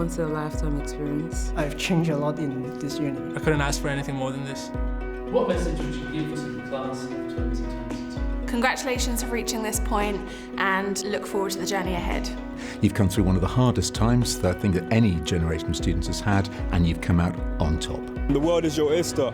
once-in-a-lifetime experience. I've changed a lot in this uni. I couldn't ask for anything more than this. What message would you give us in the class of 2022? Congratulations for reaching this point and look forward to the journey ahead. You've come through one of the hardest times that I think that any generation of students has had, and you've come out on top. The world is your oyster.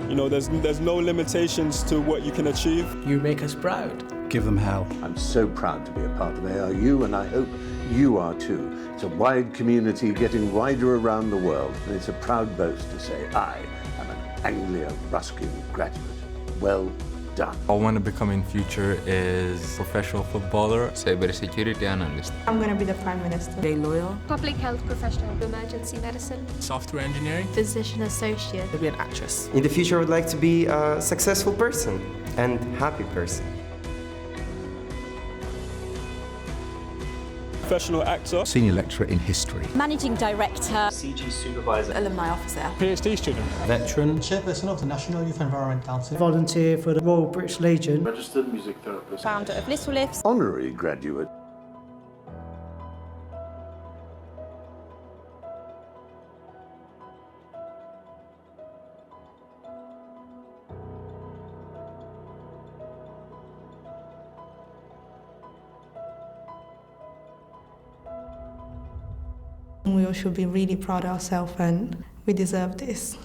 You know, there's no limitations to what you can achieve. You make us proud. Give them hell. I'm so proud to be a part of ARU, and I hope you are too. It's a wide community getting wider around the world, and it's a proud boast to say I am an Anglia Ruskin graduate. Well done. I want to become in future is professional footballer, cybersecurity analyst. I'm going to be the Prime Minister. A lawyer. Public health professional. Emergency medicine. Software engineering. Physician associate. To be an actress. In the future, I would like to be a successful person and happy person. Professional actor. Senior lecturer in history. Managing director. CG supervisor. Alumni officer. PhD student. Veteran. Chairperson of the National Youth Environment Council. Volunteer for the Royal British Legion. Registered music therapist. Founder of Little Lifts. Honorary graduate. We all should be really proud of ourselves, and we deserve this.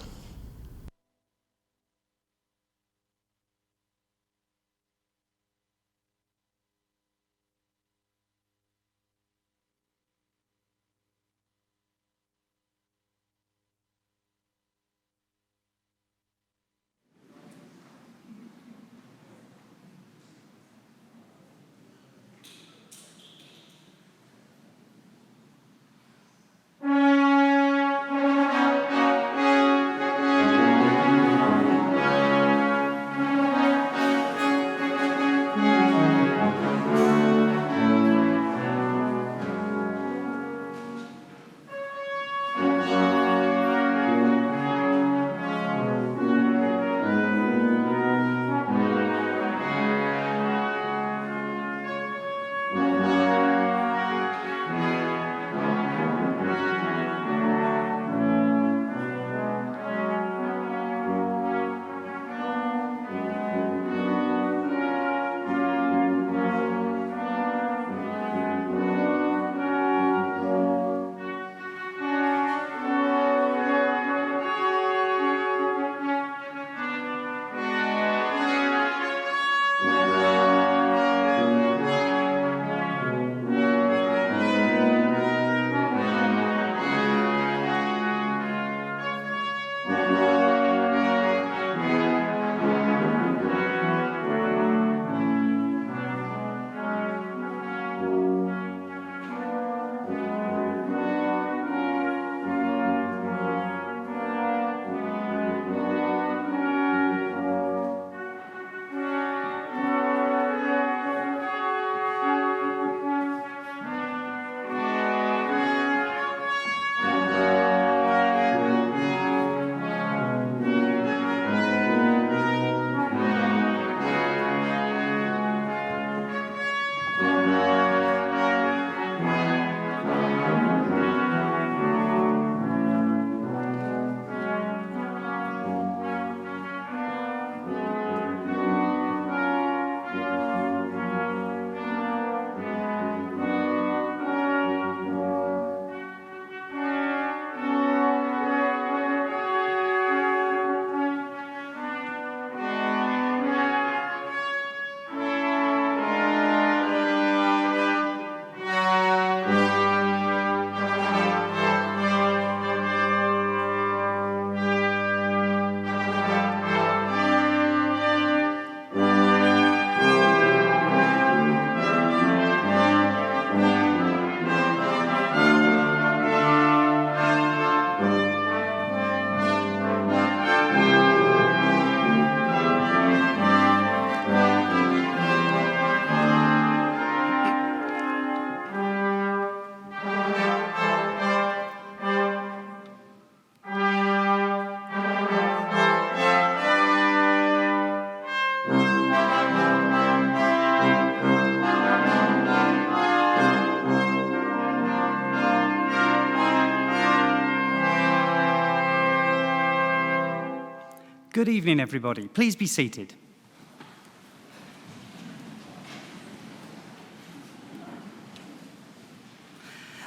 Good evening, everybody. Please be seated.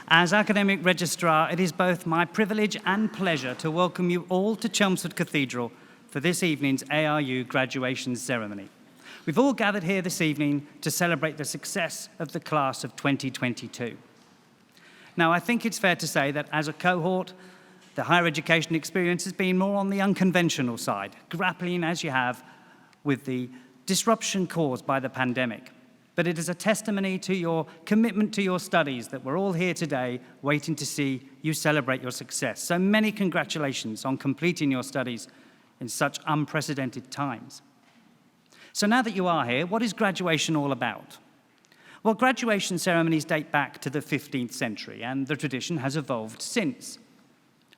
As Academic Registrar, it is both my privilege and pleasure to welcome you all to Chelmsford Cathedral for this evening's ARU graduation ceremony. We've all gathered here this evening to celebrate the success of the class of 2022. Now, I think it's fair to say that as a cohort, the higher education experience has been more on the unconventional side, grappling as you have with the disruption caused by the pandemic. But it is a testimony to your commitment to your studies that we're all here today waiting to see you celebrate your success. So many congratulations on completing your studies in such unprecedented times. So now that you are here, what is graduation all about? Well, graduation ceremonies date back to the 15th century, and the tradition has evolved since.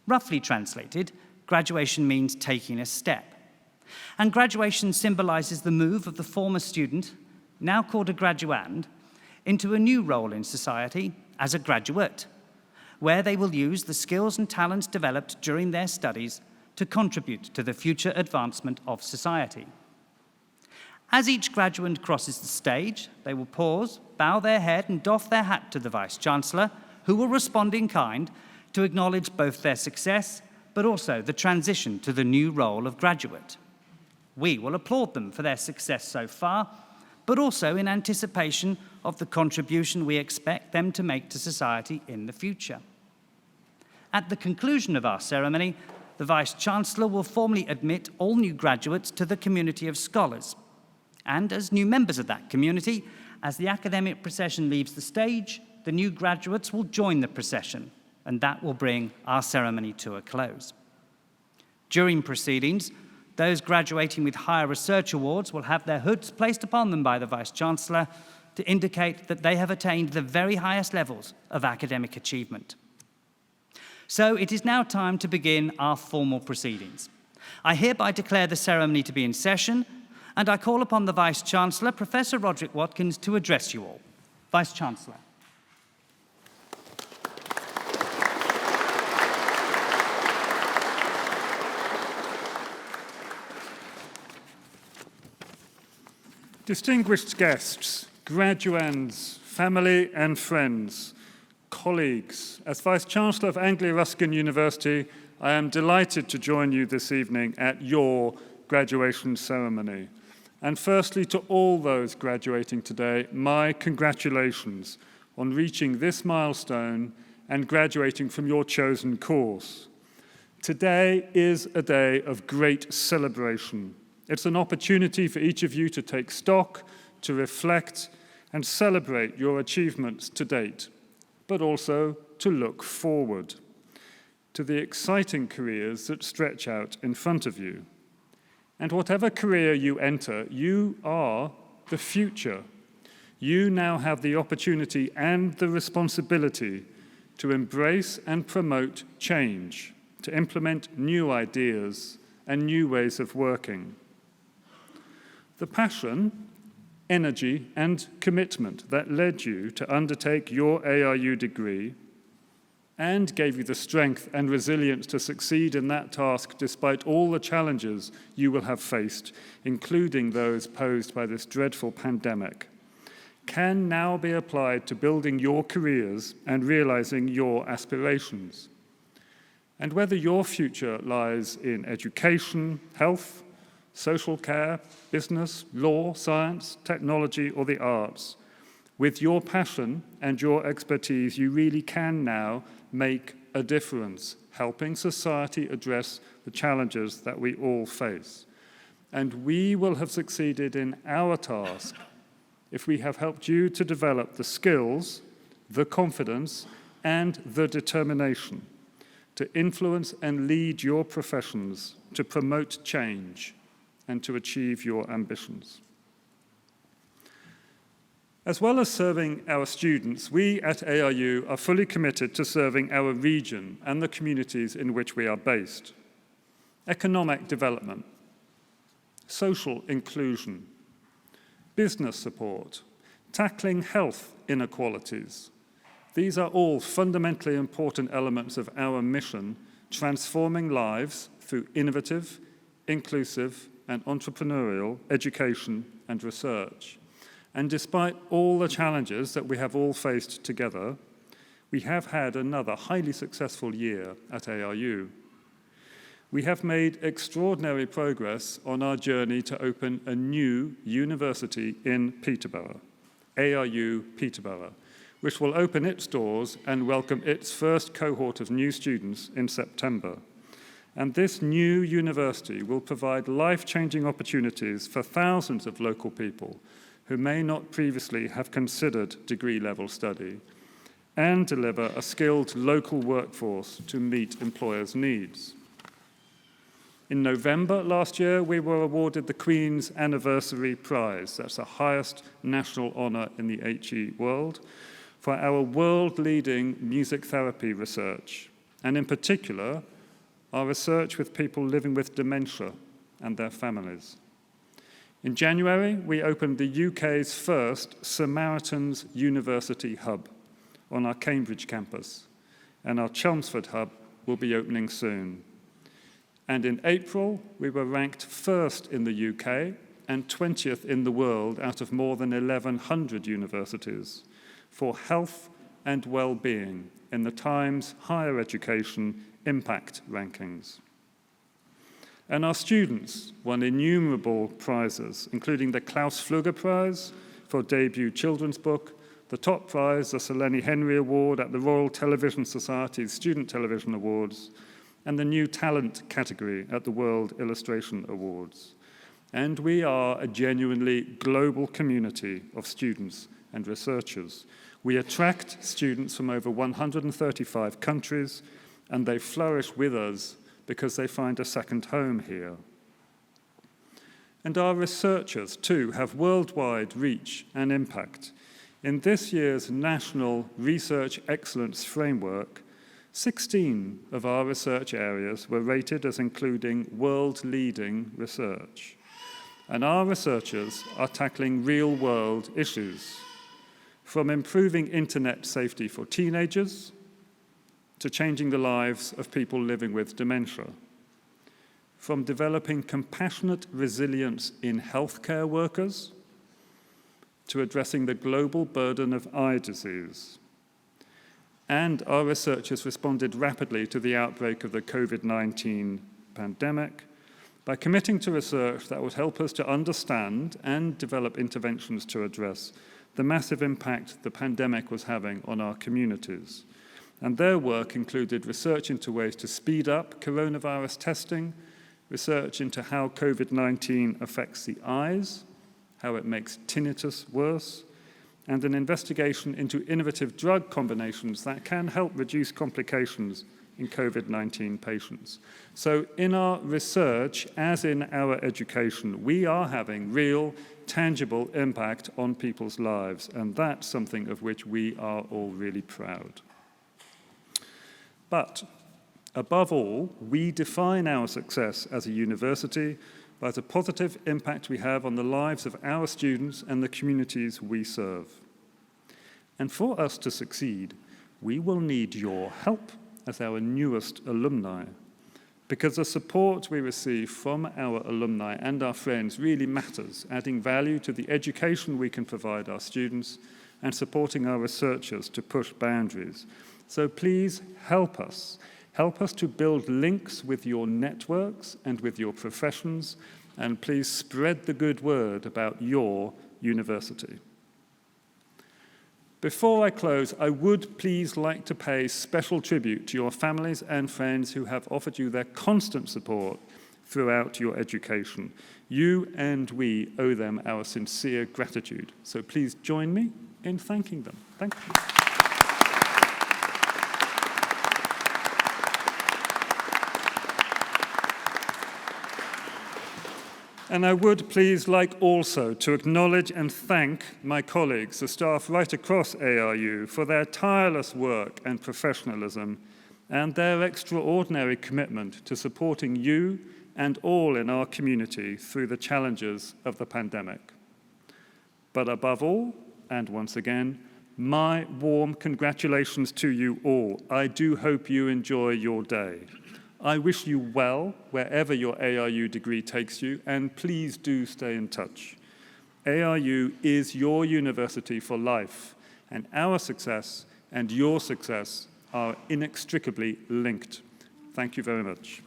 Roughly translated, graduation means taking a step. And graduation symbolizes the move of the former student, now called a graduand, into a new role in society as a graduate, where they will use the skills and talents developed during their studies to contribute to the future advancement of society. As each graduand crosses the stage, they will pause, bow their head and doff their hat to the Vice-Chancellor, who will respond in kind to acknowledge both their success, but also the transition to the new role of graduate. We will applaud them for their success so far, but also in anticipation of the contribution we expect them to make to society in the future. At the conclusion of our ceremony, the Vice-Chancellor will formally admit all new graduates to the community of scholars. And as new members of that community, as the academic procession leaves the stage, the new graduates will join the procession, and that will bring our ceremony to a close. During proceedings, those graduating with higher research awards will have their hoods placed upon them by the Vice-Chancellor to indicate that they have attained the very highest levels of academic achievement. So it is now time to begin our formal proceedings. I hereby declare the ceremony to be in session, and I call upon the Vice-Chancellor, Professor Roderick Watkins, to address you all. Vice-Chancellor. Distinguished guests, graduands, family and friends, colleagues, as Vice-Chancellor of Anglia-Ruskin University, I am delighted to join you this evening at your graduation ceremony. And firstly, to all those graduating today, my congratulations on reaching this milestone and graduating from your chosen course. Today is a day of great celebration. It's an opportunity for each of you to take stock, to reflect, and celebrate your achievements to date, but also to look forward to the exciting careers that stretch out in front of you. And whatever career you enter, you are the future. You now have the opportunity and the responsibility to embrace and promote change, to implement new ideas and new ways of working. The passion, energy, and commitment that led you to undertake your ARU degree and gave you the strength and resilience to succeed in that task despite all the challenges you will have faced, including those posed by this dreadful pandemic, can now be applied to building your careers and realizing your aspirations. And whether your future lies in education, health, social care, business, law, science, technology, or the arts, with your passion and your expertise, you really can now make a difference, helping society address the challenges that we all face. And we will have succeeded in our task if we have helped you to develop the skills, the confidence, and the determination to influence and lead your professions, to promote change, and to achieve your ambitions. As well as serving our students, we at ARU are fully committed to serving our region and the communities in which we are based. Economic development, social inclusion, business support, tackling health inequalities. These are all fundamentally important elements of our mission, transforming lives through innovative, inclusive, and entrepreneurial education and research. And despite all the challenges that we have all faced together, we have had another highly successful year at ARU. We have made extraordinary progress on our journey to open a new university in Peterborough, ARU Peterborough, which will open its doors and welcome its first cohort of new students in September. And this new university will provide life-changing opportunities for thousands of local people who may not previously have considered degree-level study, and deliver a skilled local workforce to meet employers' needs. In November last year, we were awarded the Queen's Anniversary Prize. That's the highest national honour in the HE world, for our world-leading music therapy research, and in particular, our research with people living with dementia and their families. In January, we opened the UK's first Samaritans University Hub on our Cambridge campus, and our Chelmsford hub will be opening soon. And in April, we were ranked first in the UK and 20th in the world out of more than 1,100 universities for health and well-being in the Times Higher Education Impact Rankings. And our students won innumerable prizes, including the Klaus Fluger Prize for debut children's book, the top prize, the Sir Lenny Henry Award at the Royal Television Society's Student Television Awards, and the New Talent category at the World Illustration Awards. And we are a genuinely global community of students and researchers. We attract students from over 135 countries, and they flourish with us because they find a second home here. And our researchers, too, have worldwide reach and impact. In this year's National Research Excellence Framework, 16 of our research areas were rated as including world-leading research. And our researchers are tackling real-world issues, from improving internet safety for teenagers to changing the lives of people living with dementia, from developing compassionate resilience in healthcare workers to addressing the global burden of eye disease. And our researchers responded rapidly to the outbreak of the COVID-19 pandemic by committing to research that would help us to understand and develop interventions to address the massive impact the pandemic was having on our communities. And their work included research into ways to speed up coronavirus testing, research into how COVID-19 affects the eyes, how it makes tinnitus worse, and an investigation into innovative drug combinations that can help reduce complications in COVID-19 patients. So in our research, as in our education, we are having real, tangible impact on people's lives, and that's something of which we are all really proud. But above all, we define our success as a university by the positive impact we have on the lives of our students and the communities we serve. And for us to succeed, we will need your help as our newest alumni, because the support we receive from our alumni and our friends really matters, adding value to the education we can provide our students and supporting our researchers to push boundaries. So please help us. Help us to build links with your networks and with your professions, and please spread the good word about your university. Before I close, I would please like to pay special tribute to your families and friends who have offered you their constant support throughout your education. You and we owe them our sincere gratitude. So please join me in thanking them. Thank you. And I would please like also to acknowledge and thank my colleagues, the staff right across ARU, for their tireless work and professionalism and their extraordinary commitment to supporting you and all in our community through the challenges of the pandemic. But above all, and once again, my warm congratulations to you all. I do hope you enjoy your day. I wish you well wherever your ARU degree takes you, and please do stay in touch. ARU is your university for life, and our success and your success are inextricably linked. Thank you very much.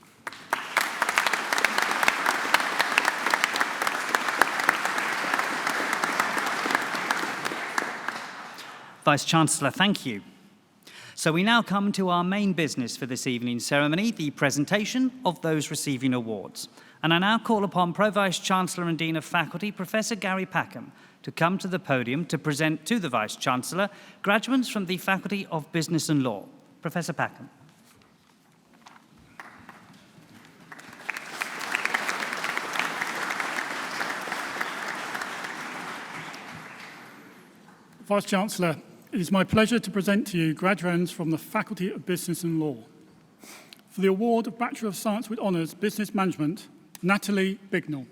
Vice-Chancellor, thank you. So we now come to our main business for this evening's ceremony, the presentation of those receiving awards. And I now call upon Pro-Vice-Chancellor and Dean of Faculty, Professor Gary Packham, to come to the podium to present to the Vice-Chancellor graduates from the Faculty of Business and Law. Professor Packham. Vice-Chancellor, it is my pleasure to present to you graduates from the Faculty of Business and Law. For the award of Bachelor of Science with Honours Business Management, Natalie Bignell.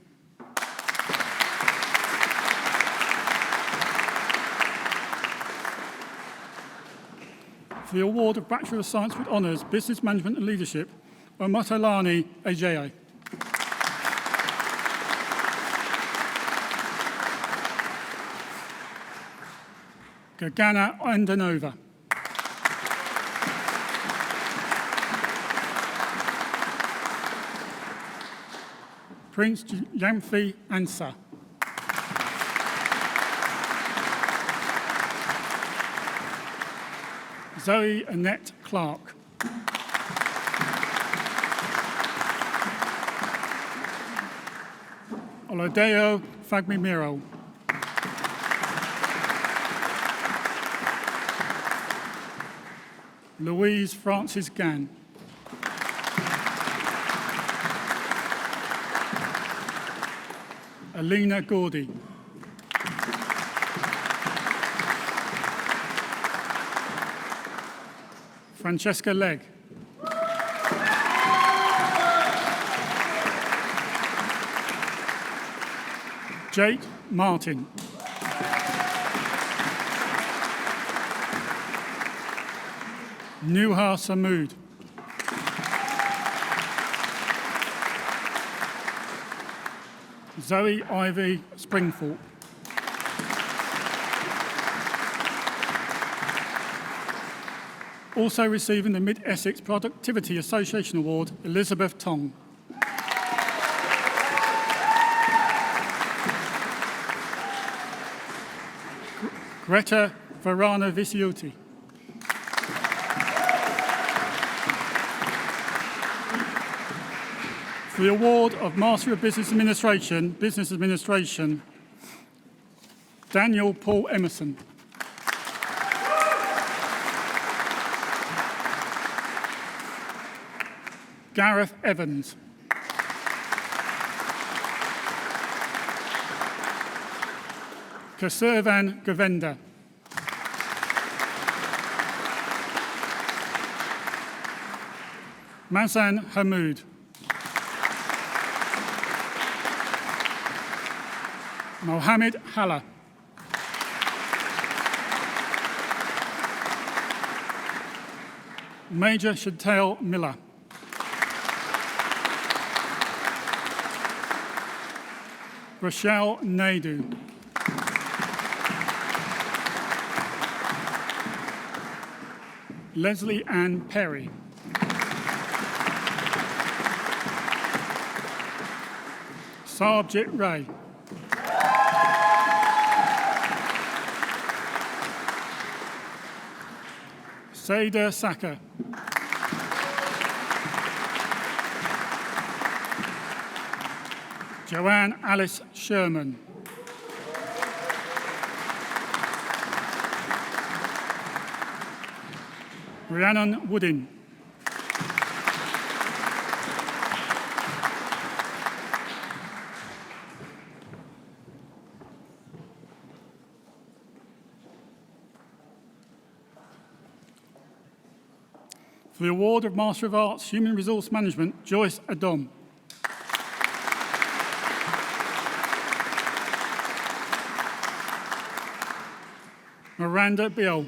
For the award of Bachelor of Science with Honours Business Management and Leadership, Omatolani Ejeye. Gagana Andanova. Prince Yamfi Ansa. Zoe Annette Clark. Olodeo Fagbimiro. Louise Francis Gann. Alina Gordy. Francesca Legg. Jake Martin. Nuha Samood. Zoe Ivy Springthorpe. Also receiving the Mid-Essex Productivity Association Award, Elizabeth Tong. Greta Varana Visiuti. For the award of Master of Business Administration, Daniel Paul Emerson. Gareth Evans. Kasurvan Govenda. Mazan Hamoud. Mohammed Halla. Major Chantal Miller. Rochelle Naidu. Leslie Ann Perry. Sarbjit Ray. Seda Saka. Joanne Alice Sherman. Rhiannon Woodin. For the award of Master of Arts, Human Resource Management, Joyce Adom. Miranda Bill.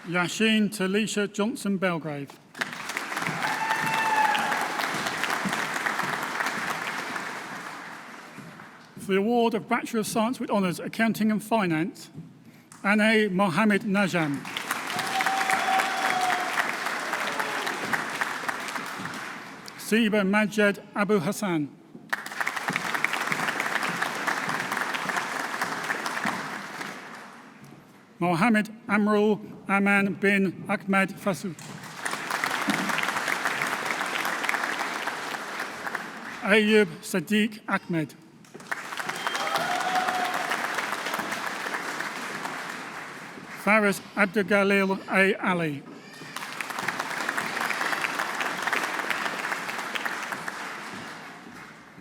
Yasheen Talisha Johnson Belgrave. For the award of Bachelor of Science with Honours, Accounting and Finance, Anay Mohammed Najam. Siba Majed Abu Hassan. Mohammed Amrul Aman bin Ahmed Fasoud. Ayub Sadiq Ahmed. Faris Abdulgalil A. Ali.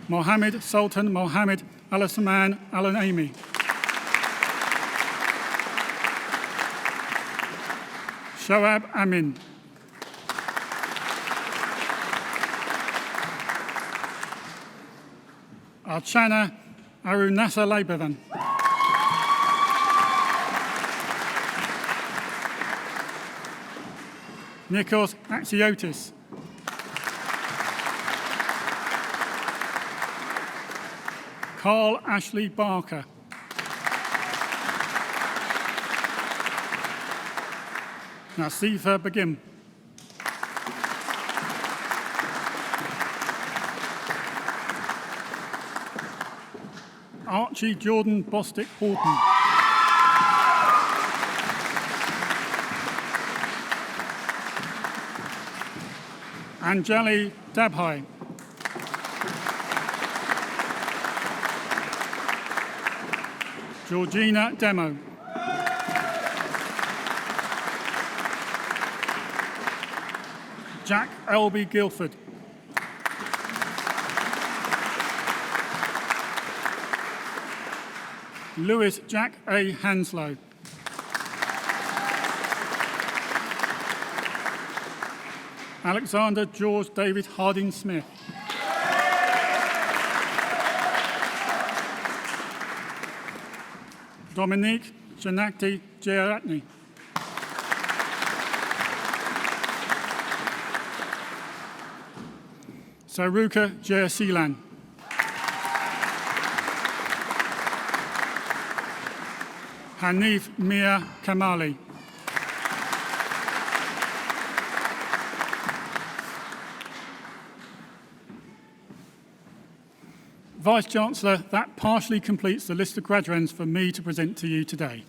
Mohammed Sultan Mohammed Al-Saman Al-Naimi. Shoaib Amin. Archana Arunasa Labovan. Nikos Axiotis. Carl Ashley Barker. Nasifa Begim. Archie Jordan Bostick Horton. Anjali Dabhai. Georgina Demo. Jack Elby Guilford. Lewis Jack A. Hanslow. Alexander George David Harding Smith. Dominique Janakti Jayaratni. Saruka Jayasilan. Hanif Mia Kamali. Vice-Chancellor, that partially completes the list of graduands for me to present to you today.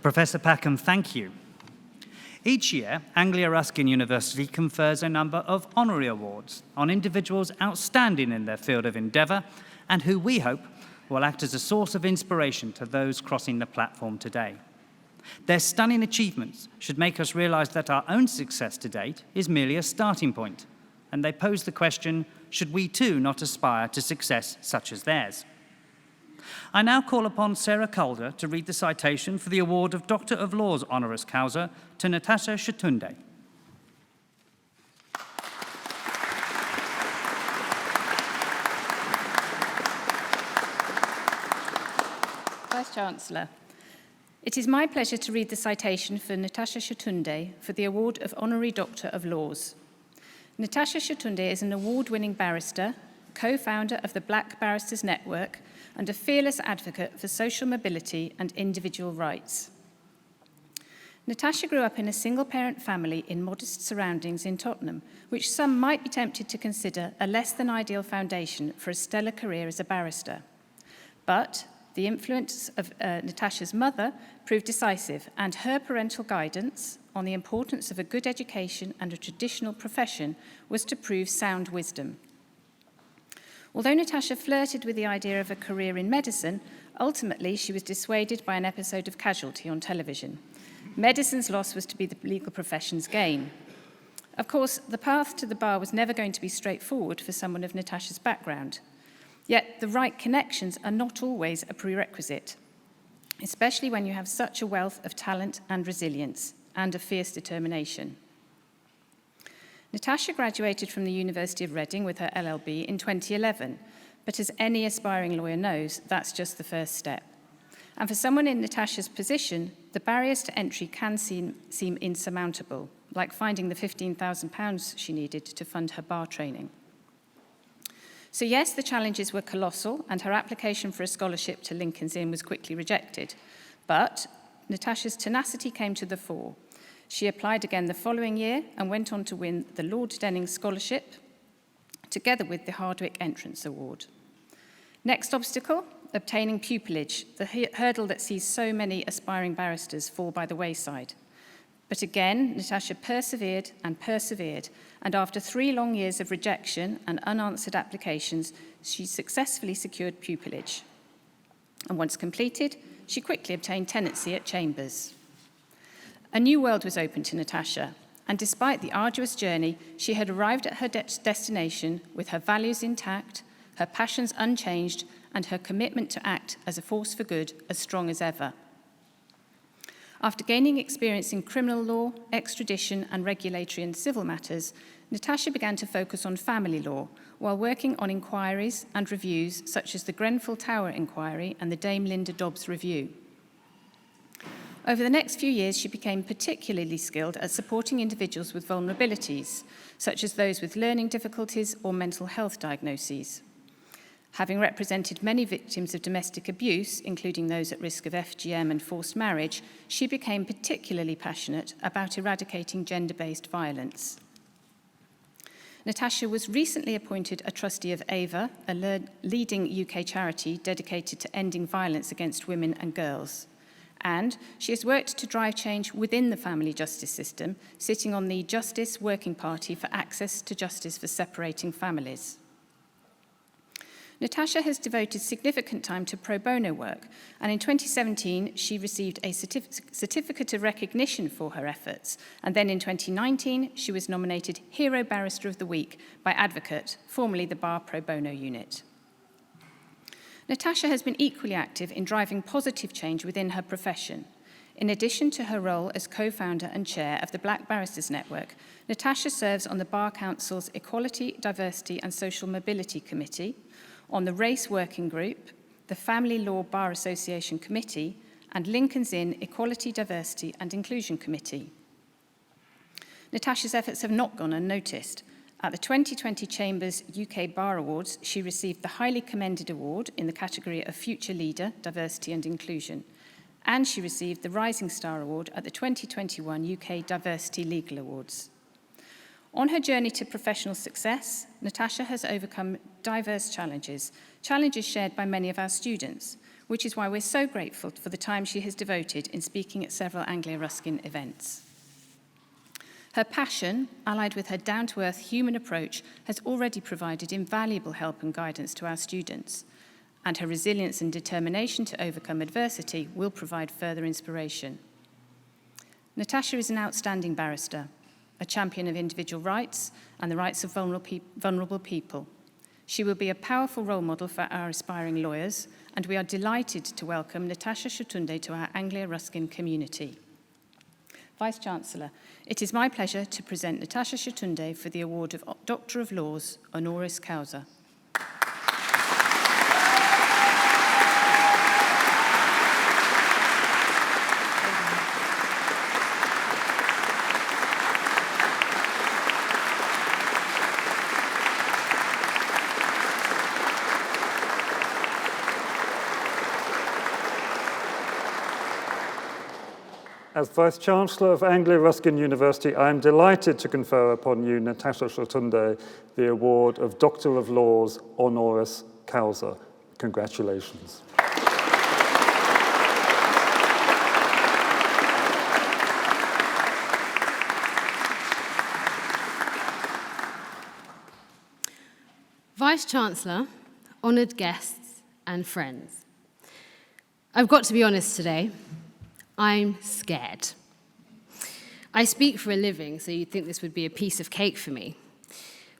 Professor Packham, thank you. Each year, Anglia Ruskin University confers a number of honorary awards on individuals outstanding in their field of endeavour and who we hope will act as a source of inspiration to those crossing the platform today. Their stunning achievements should make us realise that our own success to date is merely a starting point, and they pose the question, should we too not aspire to success such as theirs? I now call upon Sarah Calder to read the citation for the award of Doctor of Laws honoris causa to Natasha Shatunde. Vice-Chancellor, it is my pleasure to read the citation for Natasha Shatunde for the award of Honorary Doctor of Laws. Natasha Shatunde is an award-winning barrister, co-founder of the Black Barristers Network, and a fearless advocate for social mobility and individual rights. Natasha grew up in a single-parent family in modest surroundings in Tottenham, which some might be tempted to consider a less-than-ideal foundation for a stellar career as a barrister. But the influence of Natasha's mother proved decisive, and her parental guidance on the importance of a good education and a traditional profession was to prove sound wisdom. Although Natasha flirted with the idea of a career in medicine, ultimately she was dissuaded by an episode of Casualty on television. Medicine's loss was to be the legal profession's gain. Of course, the path to the bar was never going to be straightforward for someone of Natasha's background. Yet the right connections are not always a prerequisite, especially when you have such a wealth of talent and resilience and a fierce determination. Natasha graduated from the University of Reading with her LLB in 2011, But as any aspiring lawyer knows, that's just the first step. And for someone in Natasha's position, the barriers to entry can seem insurmountable, like finding the £15,000 she needed to fund her bar training. So yes, the challenges were colossal, and her application for a scholarship to Lincoln's Inn was quickly rejected. But Natasha's tenacity came to the fore. She applied again the following year and went on to win the Lord Denning Scholarship, together with the Hardwick Entrance Award. Next obstacle, obtaining pupillage, the hurdle that sees so many aspiring barristers fall by the wayside. But again, Natasha persevered, and after 3 long years of rejection and unanswered applications, she successfully secured pupillage. And once completed, she quickly obtained tenancy at Chambers. A new world was open to Natasha, and despite the arduous journey, she had arrived at her destination with her values intact, her passions unchanged, and her commitment to act as a force for good as strong as ever. After gaining experience in criminal law, extradition, and regulatory and civil matters, Natasha began to focus on family law while working on inquiries and reviews such as the Grenfell Tower Inquiry and the Dame Linda Dobbs Review. Over the next few years, she became particularly skilled at supporting individuals with vulnerabilities, such as those with learning difficulties or mental health diagnoses. Having represented many victims of domestic abuse, including those at risk of FGM and forced marriage, she became particularly passionate about eradicating gender-based violence. Natasha was recently appointed a trustee of AVA, a leading UK charity dedicated to ending violence against women and girls. And she has worked to drive change within the family justice system, sitting on the Justice Working Party for Access to Justice for Separating Families. Natasha has devoted significant time to pro bono work, and in 2017 she received a certificate of recognition for her efforts, and then in 2019 she was nominated Hero Barrister of the Week by Advocate, formerly the Bar Pro Bono Unit. Natasha has been equally active in driving positive change within her profession. In addition to her role as co-founder and chair of the Black Barristers Network, Natasha serves on the Bar Council's Equality, Diversity and Social Mobility Committee, on the Race Working Group, the Family Law Bar Association Committee, and Lincoln's Inn Equality, Diversity and Inclusion Committee. Natasha's efforts have not gone unnoticed. At the 2020 Chambers UK Bar Awards, she received the highly commended award in the category of Future Leader, Diversity and Inclusion, and she received the Rising Star Award at the 2021 UK Diversity Legal Awards. On her journey to professional success, Natasha has overcome diverse challenges shared by many of our students, which is why we're so grateful for the time she has devoted in speaking at several Anglia Ruskin events. Her passion, allied with her down-to-earth human approach, has already provided invaluable help and guidance to our students, and her resilience and determination to overcome adversity will provide further inspiration. Natasha is an outstanding barrister, a champion of individual rights and the rights of vulnerable people. She will be a powerful role model for our aspiring lawyers, and we are delighted to welcome Natasha Shatunde to our Anglia Ruskin community. Vice-Chancellor, it is my pleasure to present Natasha Shatunde for the award of Doctor of Laws, honoris causa. As Vice-Chancellor of Anglia Ruskin University, I am delighted to confer upon you, Natasha Shatunde, the award of Doctor of Laws, honoris causa. Congratulations. Vice-Chancellor, honoured guests and friends. I've got to be honest today. I'm scared. I speak for a living, so you'd think this would be a piece of cake for me.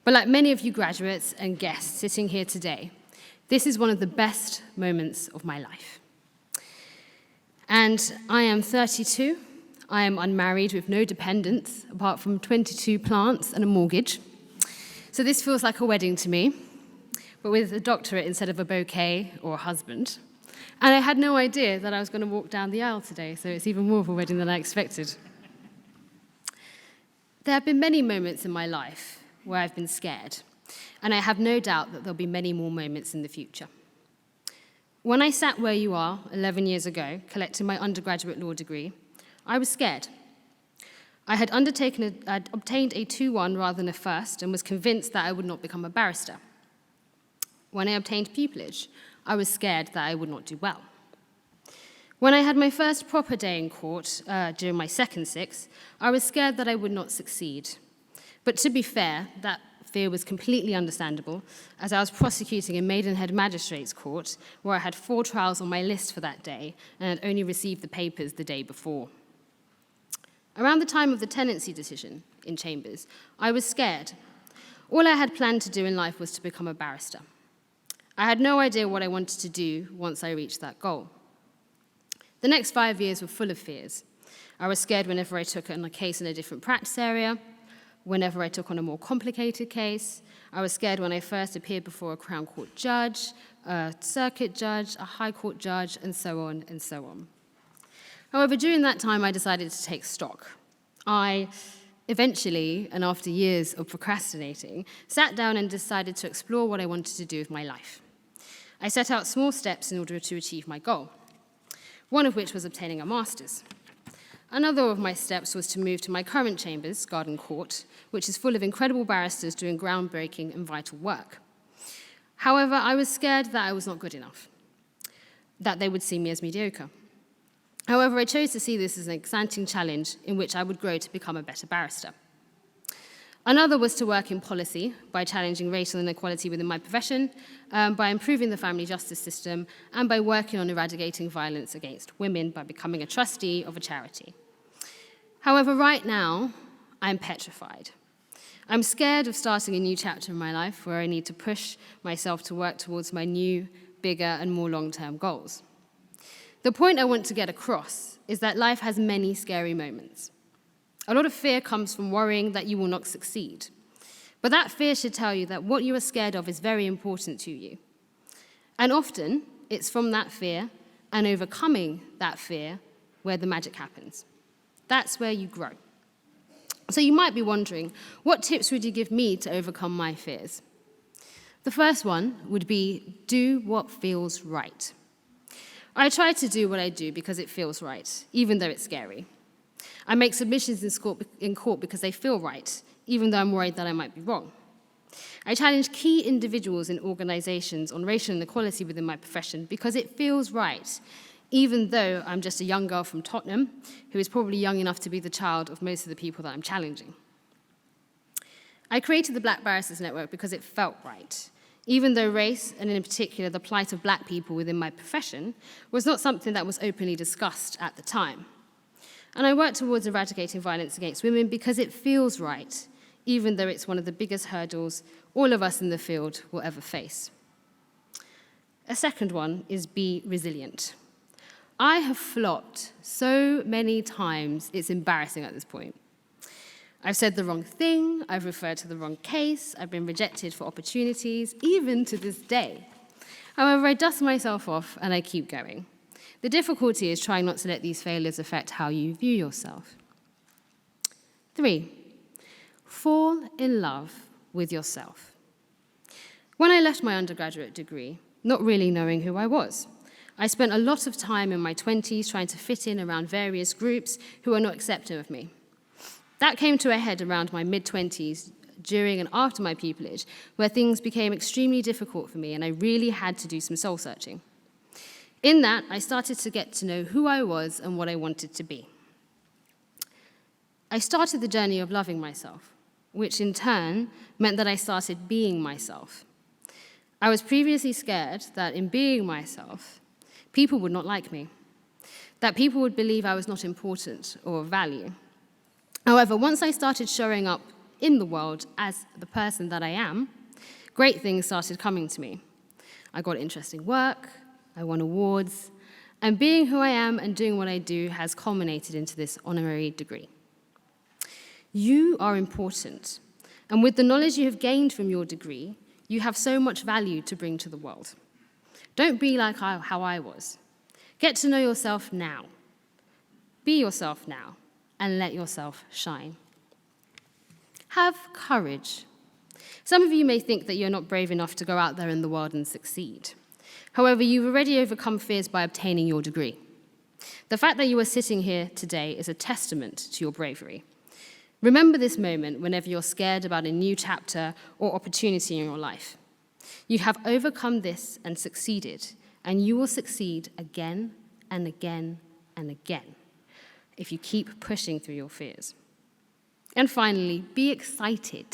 But like many of you graduates and guests sitting here today, this is one of the best moments of my life. And I am 32. I am unmarried with no dependents, apart from 22 plants and a mortgage. So this feels like a wedding to me. but with a doctorate instead of a bouquet or a husband. And I had no idea that I was going to walk down the aisle today, so it's even more of a wedding than I expected. There have been many moments in my life where I've been scared, and I have no doubt that there'll be many more moments in the future. When I sat where you are 11 years ago, collecting my undergraduate law degree, I was scared. I had obtained a 2-1 rather than a first and was convinced that I would not become a barrister. When I obtained pupillage, I was scared that I would not do well. When I had my first proper day in court during my second six, I was scared that I would not succeed. But to be fair, that fear was completely understandable, as I was prosecuting in Maidenhead Magistrates Court, where I had 4 trials on my list for that day and had only received the papers the day before. Around the time of the tenancy decision in Chambers, I was scared. All I had planned to do in life was to become a barrister. I had no idea what I wanted to do once I reached that goal. The next 5 years were full of fears. I was scared whenever I took on a case in a different practice area, whenever I took on a more complicated case. I was scared when I first appeared before a Crown Court judge, a circuit judge, a High Court judge, and so on and so on. However, during that time, I decided to take stock. I eventually, and after years of procrastinating, sat down and decided to explore what I wanted to do with my life. I set out small steps in order to achieve my goal, one of which was obtaining a master's. Another of my steps was to move to my current chambers, Garden Court, which is full of incredible barristers doing groundbreaking and vital work. However, I was scared that I was not good enough, that they would see me as mediocre. However, I chose to see this as an exciting challenge in which I would grow to become a better barrister. Another was to work in policy by challenging racial inequality within my profession, by improving the family justice system, and by working on eradicating violence against women by becoming a trustee of a charity. However, right now, I'm petrified. I'm scared of starting a new chapter in my life where I need to push myself to work towards my new, bigger, and more long-term goals. The point I want to get across is that life has many scary moments. A lot of fear comes from worrying that you will not succeed. But that fear should tell you that what you are scared of is very important to you. And often, it's from that fear and overcoming that fear where the magic happens. That's where you grow. So you might be wondering, what tips would you give me to overcome my fears? The first one would be, do what feels right. I try to do what I do because it feels right, even though it's scary. I make submissions in court because they feel right, even though I'm worried that I might be wrong. I challenge key individuals in organizations on racial inequality within my profession because it feels right, even though I'm just a young girl from Tottenham who is probably young enough to be the child of most of the people that I'm challenging. I created the Black Barristers Network because it felt right, even though race, and in particular the plight of black people within my profession, was not something that was openly discussed at the time. And I work towards eradicating violence against women because it feels right, even though it's one of the biggest hurdles all of us in the field will ever face. A second one is be resilient. I have flopped so many times, it's embarrassing at this point. I've said the wrong thing, I've referred to the wrong case, I've been rejected for opportunities, even to this day. However, I dust myself off and I keep going. The difficulty is trying not to let these failures affect how you view yourself. 3, fall in love with yourself. When I left my undergraduate degree, not really knowing who I was, I spent a lot of time in my 20s trying to fit in around various groups who are not accepting of me. That came to a head around my mid-20s, during and after my pupillage, where things became extremely difficult for me and I really had to do some soul-searching. In that, I started to get to know who I was and what I wanted to be. I started the journey of loving myself, which in turn meant that I started being myself. I was previously scared that in being myself, people would not like me, that people would believe I was not important or of value. However, once I started showing up in the world as the person that I am, great things started coming to me. I got interesting work, I won awards, and being who I am and doing what I do has culminated into this honorary degree. You are important, and with the knowledge you have gained from your degree, You have so much value to bring to the world. Don't be like how I was. Get to know yourself now. Be yourself now, and let yourself shine. Have courage. Some of you may think that you're not brave enough to go out there in the world and succeed. However, you've already overcome fears by obtaining your degree. The fact that you are sitting here today is a testament to your bravery. Remember this moment whenever you're scared about a new chapter or opportunity in your life. You have overcome this and succeeded, and you will succeed again and again and again if you keep pushing through your fears. And finally, be excited.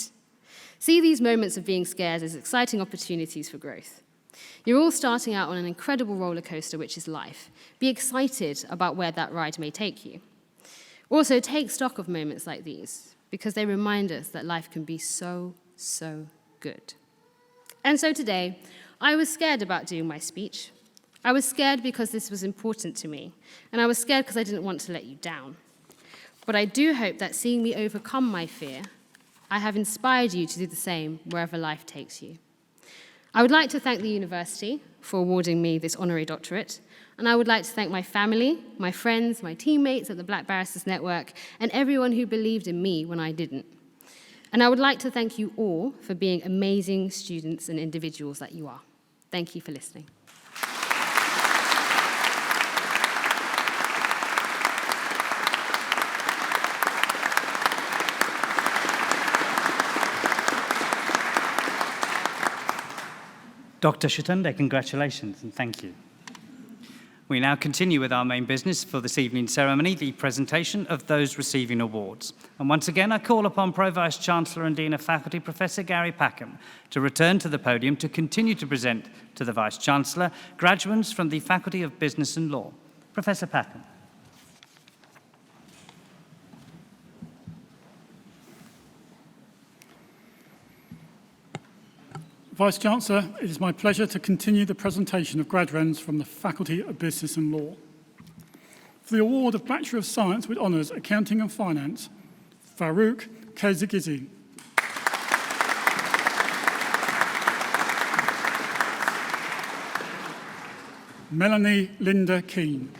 See these moments of being scared as exciting opportunities for growth. You're all starting out on an incredible roller coaster, which is life. Be excited about where that ride may take you. Also, take stock of moments like these, because they remind us that life can be so, so good. And so today, I was scared about doing my speech. I was scared because this was important to me, and I was scared because I didn't want to let you down. But I do hope that seeing me overcome my fear, I have inspired you to do the same wherever life takes you. I would like to thank the university for awarding me this honorary doctorate, and I would like to thank my family, my friends, my teammates at the Black Barristers Network, and everyone who believed in me when I didn't. And I would like to thank you all for being amazing students and individuals that you are. Thank you for listening. Dr. Shatunde, congratulations and thank you. We now continue with our main business for this evening's ceremony, the presentation of those receiving awards. And once again, I call upon Pro-Vice Chancellor and Dean of Faculty, Professor Gary Packham, to return to the podium to continue to present to the Vice Chancellor graduates from the Faculty of Business and Law. Professor Packham. Vice-Chancellor, it is my pleasure to continue the presentation of graduates from the Faculty of Business and Law. For the award of Bachelor of Science with Honours Accounting and Finance, Farouk Kezigizi. Melanie Linda Keane.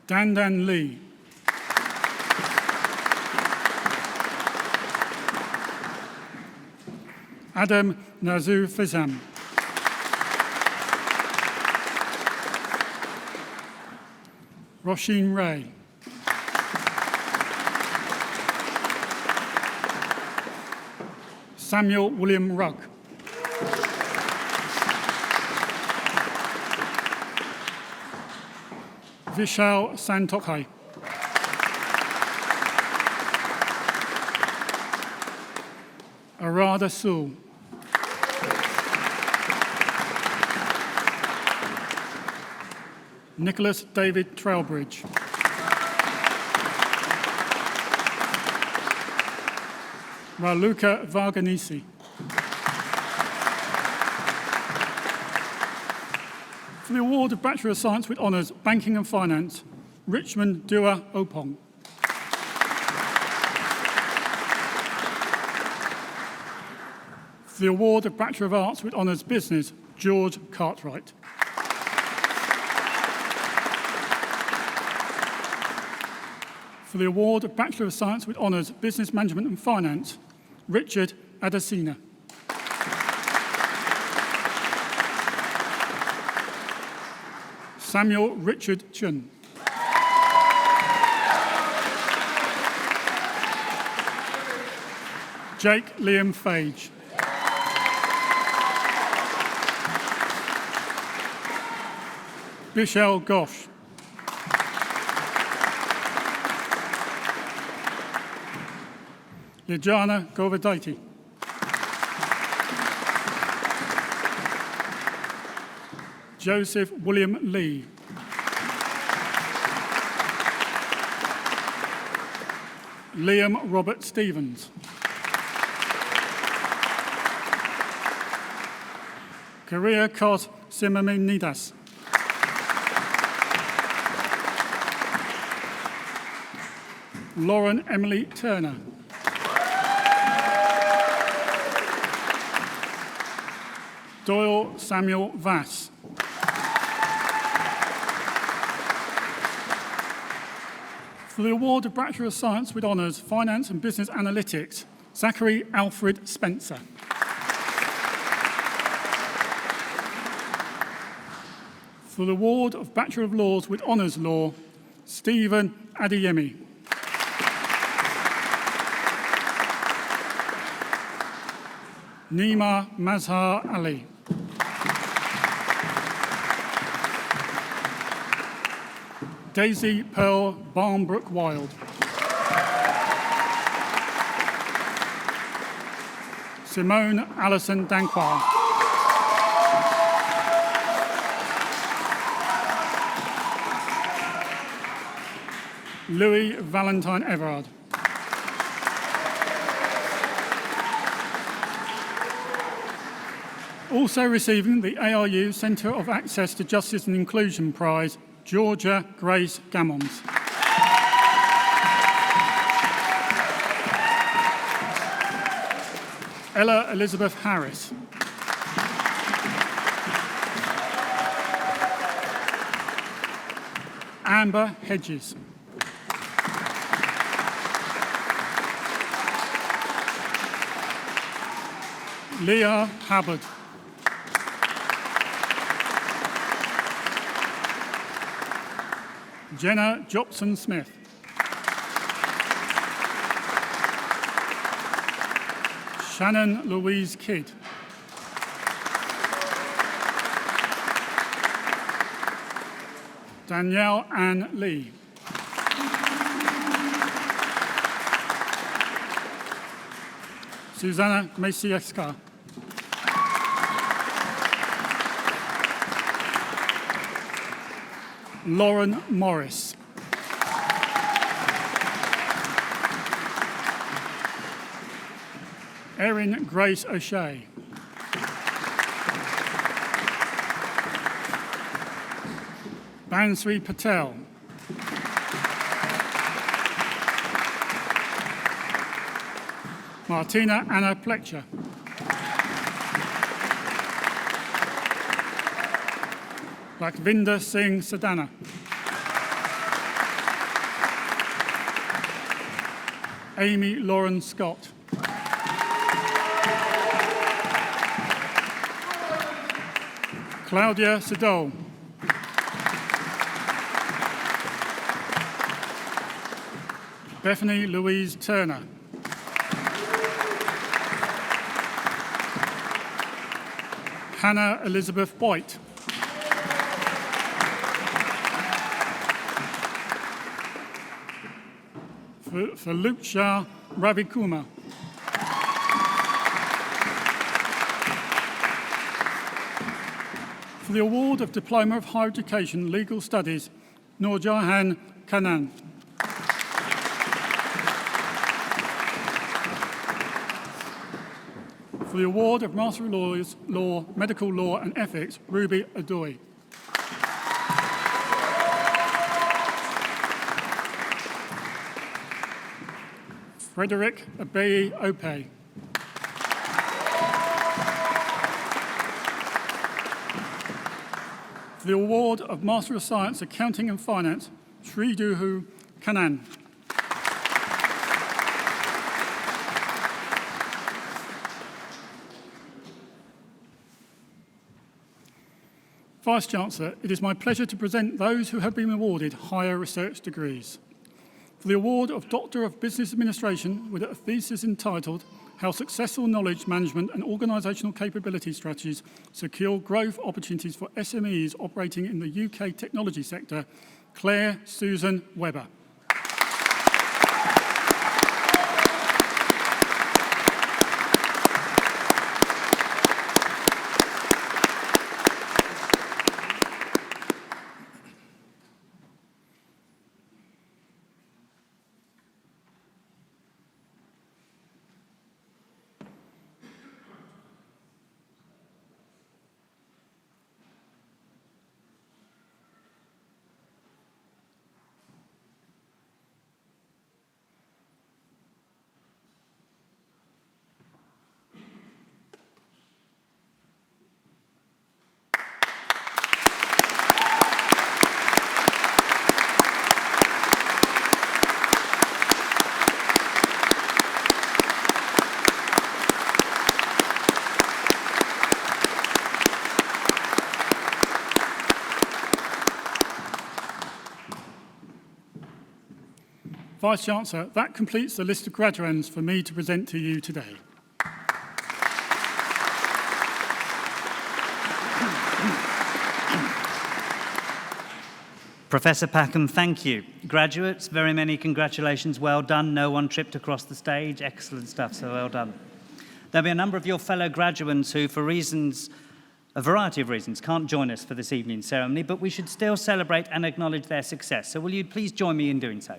Dandan Lee. Adam Nazu Fizam. Roisin Ray. Samuel William Rugg. Vishal Santokhai. Arada Sul. Nicholas David Trailbridge. Raluca Varganisi. For the award of Bachelor of Science with Honours, Banking and Finance, Richmond Dua Opong. For the award of Bachelor of Arts with Honours, Business, George Cartwright. For the award of Bachelor of Science with Honours, Business Management and Finance, Richard Adesina. Samuel Richard Chun. Jake Liam Fage. Bishel Gosh. Lijana Govadaiti. Joseph William Lee. Liam Robert Stevens. Korea Kos Simaminidas. Lauren Emily Turner. Doyle Samuel Vass. For the award of Bachelor of Science with Honours, Finance and Business Analytics, Zachary Alfred Spencer. For the award of Bachelor of Laws with Honours Law, Stephen Adeyemi. Nima Mazhar Ali. Daisy Pearl Barnbrook-Wild. Simone Alison Danquois. Louis Valentine Everard. Also receiving the ARU Centre of Access to Justice and Inclusion Prize, Georgia Grace Gammons. Ella Elizabeth Harris. Amber Hedges. Leah Hubbard. Jenna Jobson-Smith. Shannon Louise Kidd. Danielle Ann Lee. Susanna Masieska. Lauren Morris. Erin Grace O'Shea. Bansri Patel. Martina Anna Pletcher. Lakvinder Singh Sadana. Amy Lauren Scott. Claudia Sidol. Bethany Louise Turner. Hannah Elizabeth White. For Luksha Ravikumar. For the award of Diploma of Higher Education Legal Studies, Noorjahan Kanan. For the award of Master of Law, Medical Law and Ethics, Ruby Adoy. Frederick Abeyi Ope. For the award of Master of Science, Accounting and Finance, Sriduhu Kanan. Vice-Chancellor, it is my pleasure to present those who have been awarded higher research degrees. For the award of Doctor of Business Administration with a thesis entitled How Successful Knowledge Management and Organisational Capability Strategies Secure Growth Opportunities for SMEs Operating in the UK Technology Sector, Claire Susan Webber. Vice-Chancellor, that completes the list of graduands for me to present to you today. Professor Packham, thank you. Graduates, very many congratulations. Well done. No one tripped across the stage. Excellent stuff, so well done. There'll be a number of your fellow graduands who, for reasons, a variety of reasons, can't join us for this evening's ceremony, but we should still celebrate and acknowledge their success. So will you please join me in doing so?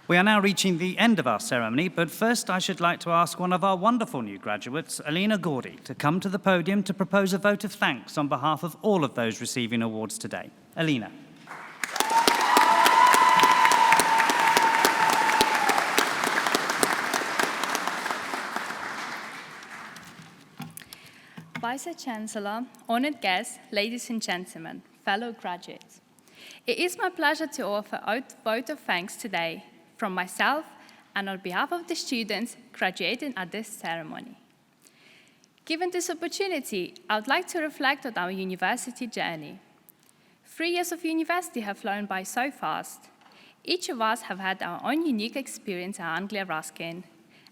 We are now reaching the end of our ceremony, but first I should like to ask one of our wonderful new graduates, Alina Gordy, to come to the podium to propose a vote of thanks on behalf of all of those receiving awards today. Alina. Vice-Chancellor, honoured guests, ladies and gentlemen, fellow graduates. It is my pleasure to offer a vote of thanks today from myself and on behalf of the students graduating at this ceremony. Given this opportunity, I would like to reflect on our university journey. 3 years of university have flown by so fast. Each of us have had our own unique experience at Anglia Ruskin,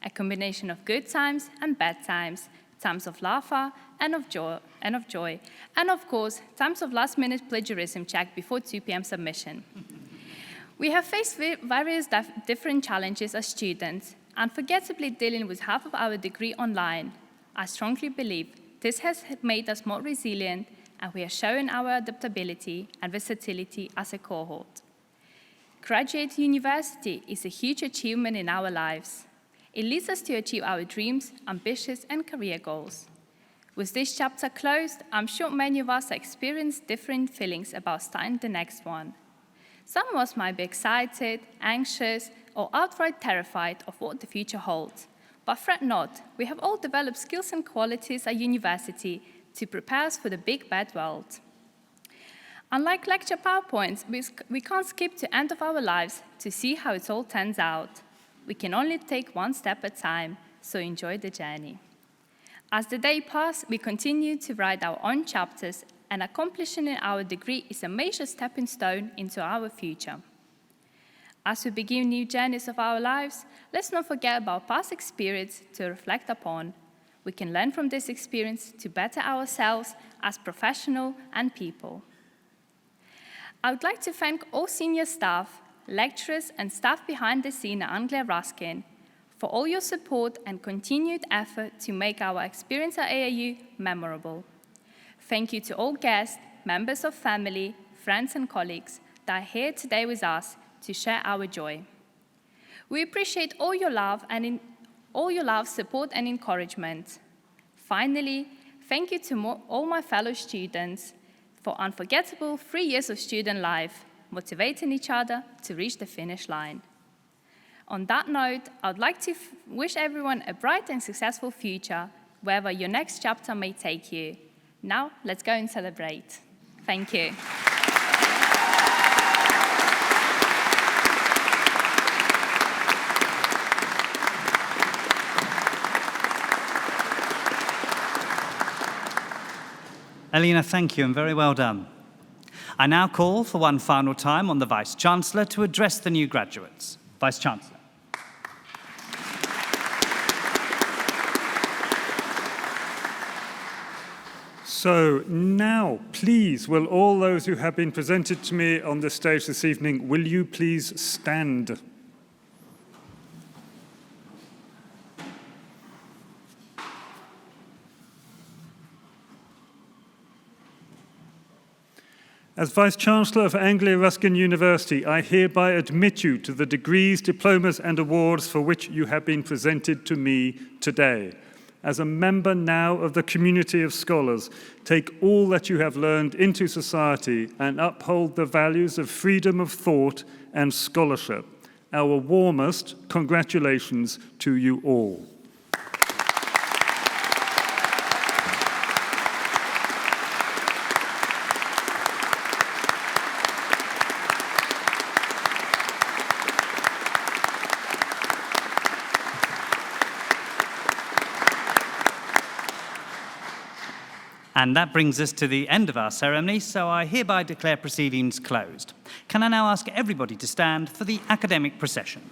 a combination of good times and bad times, times of laughter and of joy, and of course, times of last-minute plagiarism check before 2 p.m. submission. We have faced various different challenges as students, unforgettably dealing with half of our degree online. I strongly believe this has made us more resilient, and we are showing our adaptability and versatility as a cohort. Graduate university is a huge achievement in our lives. It leads us to achieve our dreams, ambitions, and career goals. With this chapter closed, I'm sure many of us experience different feelings about starting the next one. Some of us might be excited, anxious, or outright terrified of what the future holds. But fret not, we have all developed skills and qualities at university to prepare us for the big bad world. Unlike lecture PowerPoints, we can't skip to the end of our lives to see how it all turns out. We can only take one step at a time, so enjoy the journey. As the day passes, we continue to write our own chapters, and accomplishing our degree is a major stepping stone into our future. As we begin new journeys of our lives, let's not forget about past experience to reflect upon. We can learn from this experience to better ourselves as professionals and people. I would like to thank all senior staff, lecturers, and staff behind the scene at Anglia Ruskin for all your support and continued effort to make our experience at AIU memorable. Thank you to all guests, members of family, friends, and colleagues that are here today with us to share our joy. We appreciate all your love, support, and encouragement. Finally, thank you to all my fellow students for unforgettable 3 years of student life, motivating each other to reach the finish line. On that note, I would like to wish everyone a bright and successful future, wherever your next chapter may take you. Now, let's go and celebrate. Thank you. Alina, thank you, and very well done. I now call for one final time on the Vice-Chancellor to address the new graduates. Vice-Chancellor. So now, please, will all those who have been presented to me on this stage this evening, will you please stand? As Vice-Chancellor of Anglia Ruskin University, I hereby admit you to the degrees, diplomas, and awards for which you have been presented to me today. As a member now of the community of scholars, take all that you have learned into society and uphold the values of freedom of thought and scholarship. Our warmest congratulations to you all. And that brings us to the end of our ceremony, so I hereby declare proceedings closed. Can I now ask everybody to stand for the academic procession?